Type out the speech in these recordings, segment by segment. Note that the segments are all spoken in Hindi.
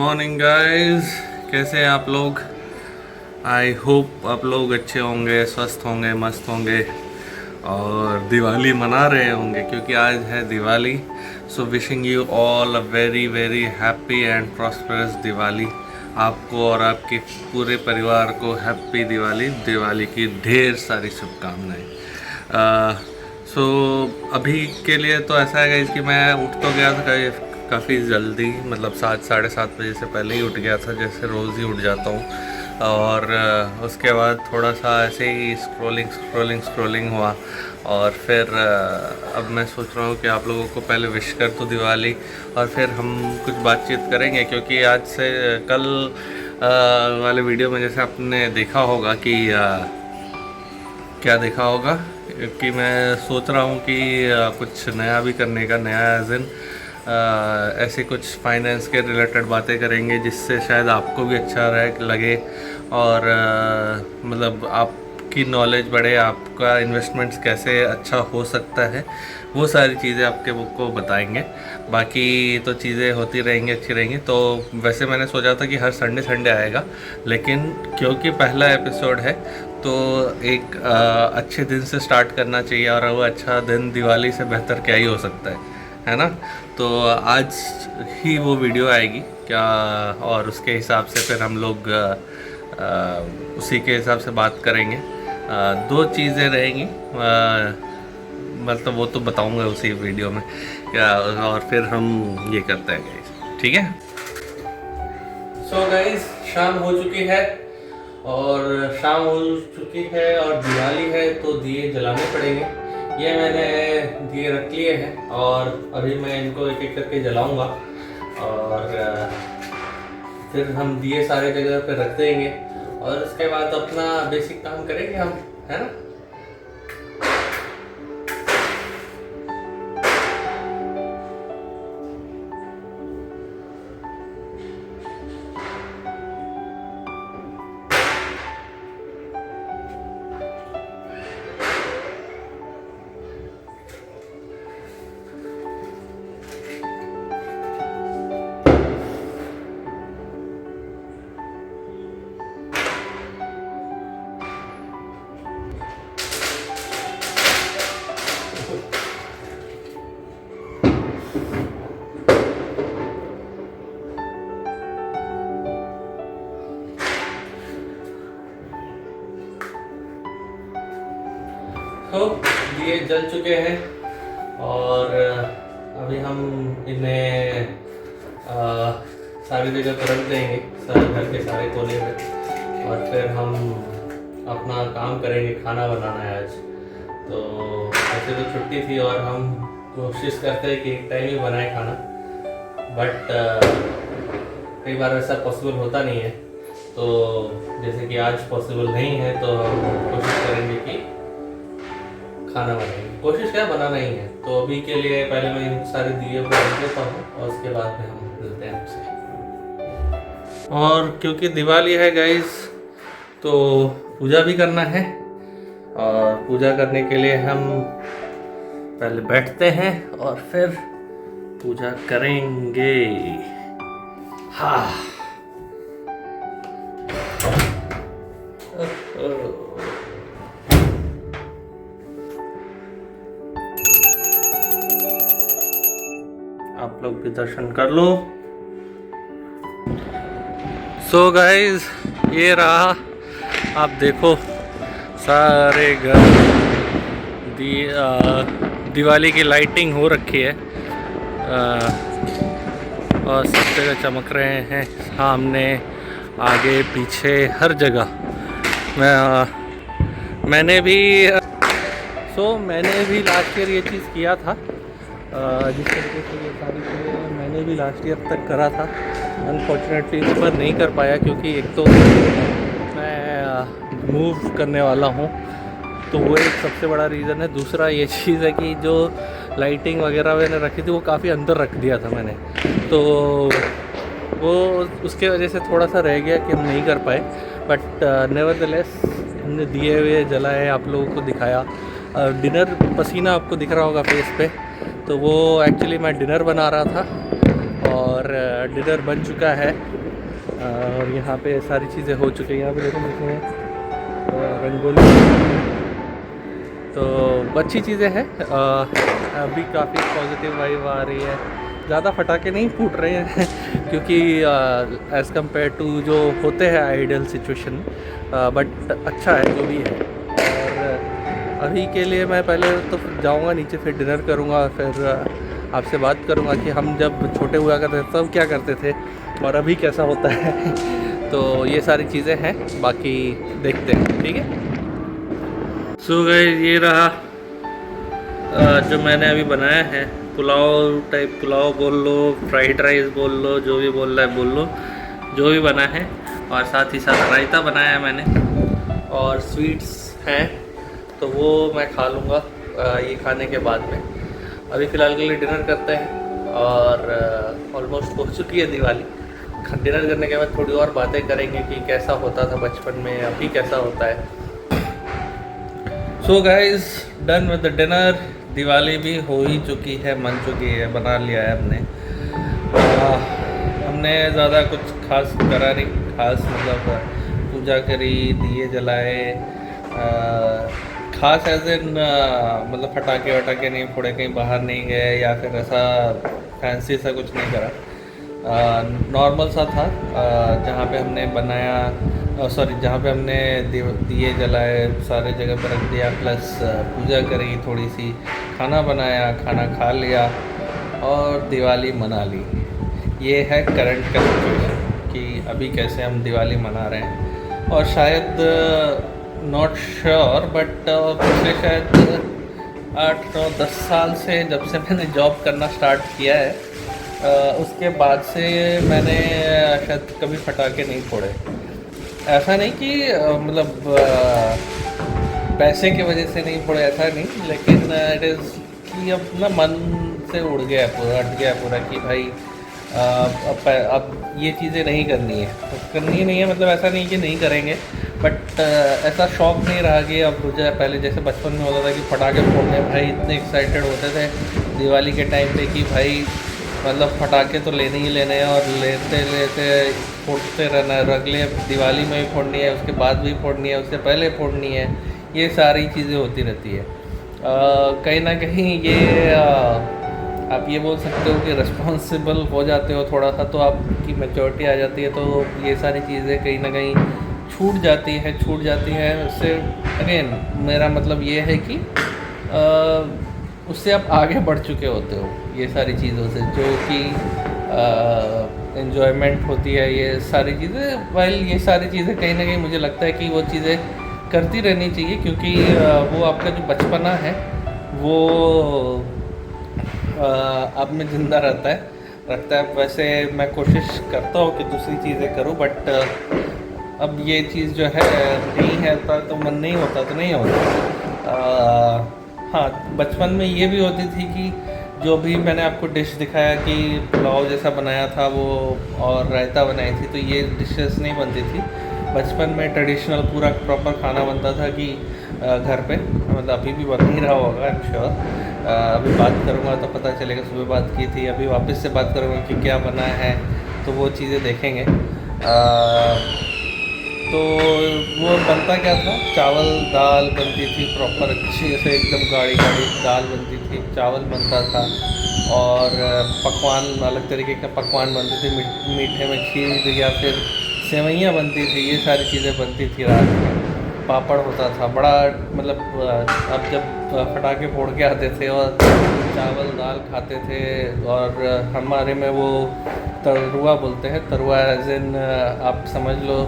मॉर्निंग गाइस, कैसे हैं आप लोग। आई होप आप लोग अच्छे होंगे, स्वस्थ होंगे, मस्त होंगे और दिवाली मना रहे होंगे क्योंकि आज है Diwali. So wishing you all a very very happy and prosperous Diwali. आपको और आपके पूरे परिवार को हैप्पी दिवाली, दिवाली की ढेर सारी शुभकामनाएं। सो अभी के लिए तो ऐसा है गाइस कि मैं उठ तो गया था काफ़ी जल्दी, मतलब 7 साढ़े 7 बजे से पहले ही उठ गया था, जैसे रोज़ ही उठ जाता हूँ। और उसके बाद थोड़ा सा ऐसे ही स्क्रॉलिंग हुआ और फिर अब मैं सोच रहा हूँ कि आप लोगों को पहले विश कर दूँ दिवाली और फिर हम कुछ बातचीत करेंगे। क्योंकि आज से कल वाले वीडियो में जैसे आपने देखा होगा कि क्या देखा होगा कि मैं सोच रहा हूँ कि कुछ नया भी करने का, नया एज इन ऐसे कुछ फाइनेंस के रिलेटेड बातें करेंगे जिससे शायद आपको भी अच्छा लगे और मतलब आपकी नॉलेज बढ़े, आपका इन्वेस्टमेंट्स कैसे अच्छा हो सकता है, वो सारी चीज़ें आपके बुक को बताएंगे। बाकी तो चीज़ें होती रहेंगी, अच्छी रहेंगी। तो वैसे मैंने सोचा था कि हर संडे आएगा, लेकिन क्योंकि पहला एपिसोड है तो एक अच्छे दिन से स्टार्ट करना चाहिए और वो अच्छा दिन दिवाली से बेहतर क्या ही हो सकता है ना। तो आज ही वो वीडियो आएगी क्या, और उसके हिसाब से फिर हम लोग उसी के हिसाब से बात करेंगे। दो चीज़ें रहेंगी, मतलब वो तो बताऊंगा उसी वीडियो में क्या, और फिर हम ये करते हैं गाइस, ठीक है। सो गाइस, शाम हो चुकी है और दिवाली है तो दिए जलाने पड़ेंगे। ये मैंने दिए रख लिए हैं और अभी मैं इनको एक एक करके जलाऊंगा और फिर हम दिए सारे जगह पे रख देंगे और उसके बाद अपना बेसिक काम करेंगे हम, है ना। तो दिए जल चुके हैं और अभी हम इन्हें सारी जगह पर रख देंगे, सारे घर के सारे कोने में, और फिर हम अपना काम करेंगे। खाना बनाना है आज तो, ऐसे तो छुट्टी थी और हम कोशिश करते हैं कि एक टाइम ही बनाए खाना, बट कई बार ऐसा पॉसिबल होता नहीं है। तो जैसे कि आज पॉसिबल नहीं है तो हम कोशिश करेंगे कि खाना बनाएंगे। कोशिश क्या, बनाना ही है। तो अभी के लिए पहले मैं इन सारे दिए को रख देता हूँ और उसके बाद में हम मिलते हैं आपसे। और क्योंकि दिवाली है गाइस तो पूजा भी करना है और पूजा करने के लिए हम पहले बैठते हैं और फिर पूजा करेंगे। हाँ, आप लोग भी दर्शन कर लो। सो गाइस, ये रहा, आप देखो सारे घर दिवाली की लाइटिंग हो रखी है और सब जगह चमक रहे हैं, सामने आगे पीछे हर जगह। मैंने भी लास्ट ईयर ये चीज़ किया था, जिस तरीके से ये सारी चीज़ें मैंने भी लास्ट ईयर तक करा था। अनफॉर्चुनेटली इस बार नहीं कर पाया क्योंकि एक तो मैं मूव करने वाला हूँ, तो वो एक सबसे बड़ा रीज़न है। दूसरा ये चीज़ है कि जो लाइटिंग वगैरह मैंने रखी थी वो काफ़ी अंदर रख दिया था मैंने, तो वो उसके वजह से थोड़ा सा रह गया कि हम नहीं कर पाए। बट नेवरदलेस हमने दिए हुए जलाए, आप लोगों को दिखाया। डिनर पसीना आपको दिख रहा होगा फेस पे, तो वो एक्चुअली मैं डिनर बना रहा था और डिनर बन चुका है और यहाँ पे सारी चीज़ें हो चुकी हैं। यहाँ पे देखो मुझे रंगोली, तो अच्छी चीज़ें हैं। अभी काफ़ी पॉजिटिव वाइब आ रही है, ज़्यादा फटाके नहीं फूट रहे हैं क्योंकि एज़ कम्पेयर टू जो होते हैं आइडियल सिचुएशन, बट अच्छा है जो भी है। और अभी के लिए मैं पहले तो जाऊंगा नीचे, फिर डिनर करूंगा, फिर आपसे बात करूंगा कि हम जब छोटे हुआ करते थे तब क्या करते थे और अभी कैसा होता है तो ये सारी चीज़ें हैं, बाकी देखते हैं, ठीक है। सो गाइस, ये रहा जो मैंने अभी बनाया है, पुलाव टाइप, पुलाव बोल लो, फ्राइड राइस बोल लो, जो भी बोल रहा है बोल लो, जो भी बना है। और साथ ही साथ रायता बनाया है मैंने, और स्वीट्स हैं तो वो मैं खा लूँगा ये खाने के बाद में। अभी फ़िलहाल के लिए डिनर करते हैं और ऑलमोस्ट हो चुकी है दिवाली। डिनर करने के बाद थोड़ी और बातें करेंगे कि कैसा होता था बचपन में, अभी कैसा होता है। So guys, done with the dinner. Diwali भी हो ही चुकी है, मन चुकी है, बना लिया है हमने। हमने ज़्यादा कुछ खास करा नहीं, खास मतलब पूजा करी, दिए जलाए, खास एज इन मतलब फटाके वटाके नहीं फोड़े, कहीं बाहर नहीं गए या फिर ऐसा फैंसी सा कुछ नहीं करा। नॉर्मल सा था, जहाँ पे हमने बनाया, सॉरी जहाँ पे हमने दिए जलाए, सारे जगह पर रख दिया, प्लस पूजा करी, थोड़ी सी खाना बनाया, खाना खा लिया और दिवाली मना ली। ये है करंट का सिचुएशन कि अभी कैसे हम दिवाली मना रहे हैं। और शायद नॉट श्योर बट पिछले शायद 8-9-10 साल से, जब से मैंने जॉब करना स्टार्ट किया है, उसके बाद से मैंने शायद कभी फटाके नहीं फोड़े। ऐसा नहीं कि मतलब पैसे की वजह से नहीं फोड़े, ऐसा नहीं, लेकिन इट इज़ कि अब ना मन से उड़ गया पूरा, हट गया पूरा कि भाई अब ये चीज़ें नहीं करनी है, तो करनी नहीं है, मतलब ऐसा नहीं कि नहीं करेंगे, बट ऐसा शौक़ नहीं रहा कि अब मुझे पहले जैसे बचपन में होता था कि पटाखे फोड़ने, भाई इतने एक्साइटेड होते थे दिवाली के टाइम पे कि भाई मतलब पटाखे तो लेने ही लेने हैं और लेते लेते फोड़ते रहना है, अगले दिवाली में भी फोड़नी है, उसके बाद भी फोड़नी है, उससे पहले फोड़नी है, ये सारी चीज़ें होती रहती है। कहीं ना कहीं ये आप ये बोल सकते हो कि रिस्पॉन्सिबल हो जाते हो थोड़ा सा, तो आपकी मैच्योरिटी आ जाती है, तो ये सारी चीज़ें कहीं ना कहीं छूट जाती हैं उससे। अगेन मेरा मतलब ये है कि उससे आप आगे बढ़ चुके होते हो ये सारी चीज़ों से, जो कि एन्जॉयमेंट होती है, ये सारी चीज़ें। वाइल ये सारी चीज़ें कहीं ना कहीं मुझे लगता है कि वो चीज़ें करती रहनी चाहिए, क्योंकि वो आपका जो बचपना है वो आप में ज़िंदा रखता है। वैसे मैं कोशिश करता हूँ कि दूसरी चीज़ें करूँ, बट अब ये चीज़ जो है नहीं है तो मन नहीं होता तो नहीं होता। हाँ, बचपन में ये भी होती थी कि जो भी मैंने आपको डिश दिखाया कि पुलाव जैसा बनाया था वो, और रायता बनाई थी, तो ये डिशेस नहीं बनती थी बचपन में। ट्रेडिशनल पूरा प्रॉपर खाना बनता था कि घर पे, मतलब अभी भी बन ही रहा होगा, आई एम श्योर। अभी बात करूँगा तो पता चलेगा, सुबह बात की थी, अभी वापस से बात करूँगा कि क्या बना है, तो वो चीज़ें देखेंगे। तो वो बनता क्या था, चावल दाल बनती थी प्रॉपर, अच्छी से एकदम गाढ़ी दाल बनती थी, चावल बनता था, और पकवान अलग तरीके के पकवान बनते थे, मीठे में खीर या फिर सेवइयाँ बनती थी, ये सारी चीज़ें बनती थी रात में। पापड़ होता था बड़ा, मतलब अब जब पटाखे फोड़ के आते थे और चावल दाल खाते थे, और हमारे में वो तरुआ बोलते हैं, तरुआ एज इन आप समझ लो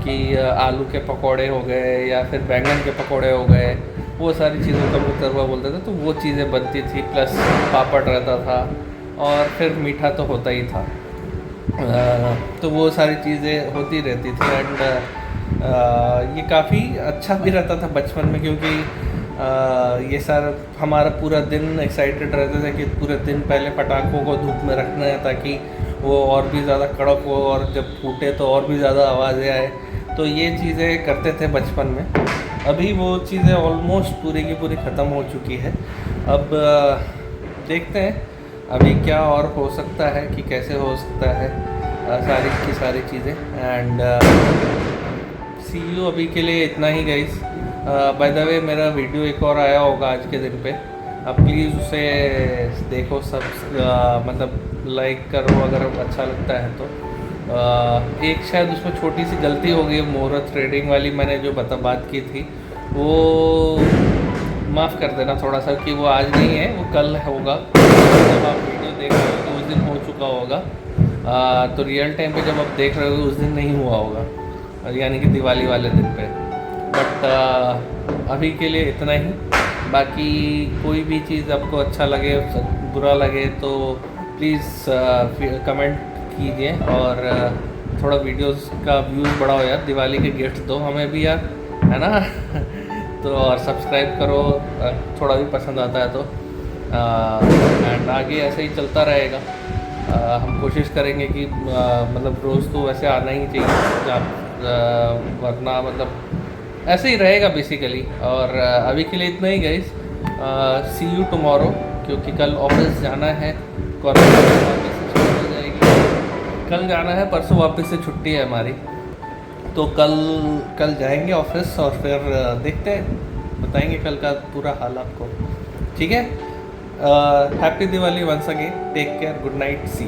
कि आलू के पकोड़े हो गए या फिर बैंगन के पकोड़े हो गए, वो सारी चीज़ों का हम तरुआ बोलते थे, तो वो चीज़ें बनती थी, प्लस पापड़ रहता था, और फिर मीठा तो होता ही था। तो वो सारी चीज़ें होती रहती थी। एंड ये काफ़ी अच्छा भी रहता था बचपन में, क्योंकि ये सारा हमारा पूरा दिन एक्साइटेड रहते थे कि पूरे दिन पहले पटाखों को धूप में रखना है ताकि वो और भी ज़्यादा कड़क हो, और जब फूटे तो और भी ज़्यादा आवाज़ें आए। तो ये चीज़ें करते थे बचपन में। अभी वो चीज़ें ऑलमोस्ट पूरी की पूरी ख़त्म हो चुकी है। अब देखते हैं अभी क्या और हो सकता है कि कैसे हो सकता है सारी की सारी चीज़ें। एंड सी यू अभी के लिए इतना ही गाइस। बाय द वे मेरा वीडियो एक और आया होगा आज के दिन पे, आप प्लीज़ उसे देखो, सब मतलब लाइक करो अगर अच्छा लगता है तो। एक शायद उसमें छोटी सी गलती हो गई, मुहूर्त ट्रेडिंग वाली मैंने जो बात की थी वो माफ़ कर देना थोड़ा सा, कि वो आज नहीं है, वो कल होगा। जब आप वीडियो देख रहे हो तो उस दिन हो चुका होगा। तो रियल टाइम पे जब आप देख रहे हो उस दिन नहीं हुआ होगा, यानी कि दिवाली वाले दिन पे। बट अभी के लिए इतना ही। बाकी कोई भी चीज़ आपको अच्छा लगे बुरा लगे तो प्लीज़ कमेंट कीजिए, और थोड़ा वीडियोस का व्यूज़ बढ़ाओ यार, दिवाली के गिफ्ट दो हमें भी यार, है ना। तो और सब्सक्राइब करो थोड़ा भी पसंद आता है तो। एंड आगे ऐसे ही चलता रहेगा। हम कोशिश करेंगे कि मतलब रोज़ तो वैसे आना ही चाहिए, वरना मतलब ऐसे ही रहेगा बेसिकली। और अभी के लिए इतना ही गाइस। सी यू टुमारो, क्योंकि कल ऑफिस जाना है, कॉर्पोरेट वापस से छुट्टी हो जाएगी। कल जाना है, परसों वापस से छुट्टी है हमारी, तो कल जाएंगे ऑफिस और फिर देखते हैं, बताएंगे कल का पूरा हाल आपको। ठीक है। Happy Diwali once again, take care, good night, सी।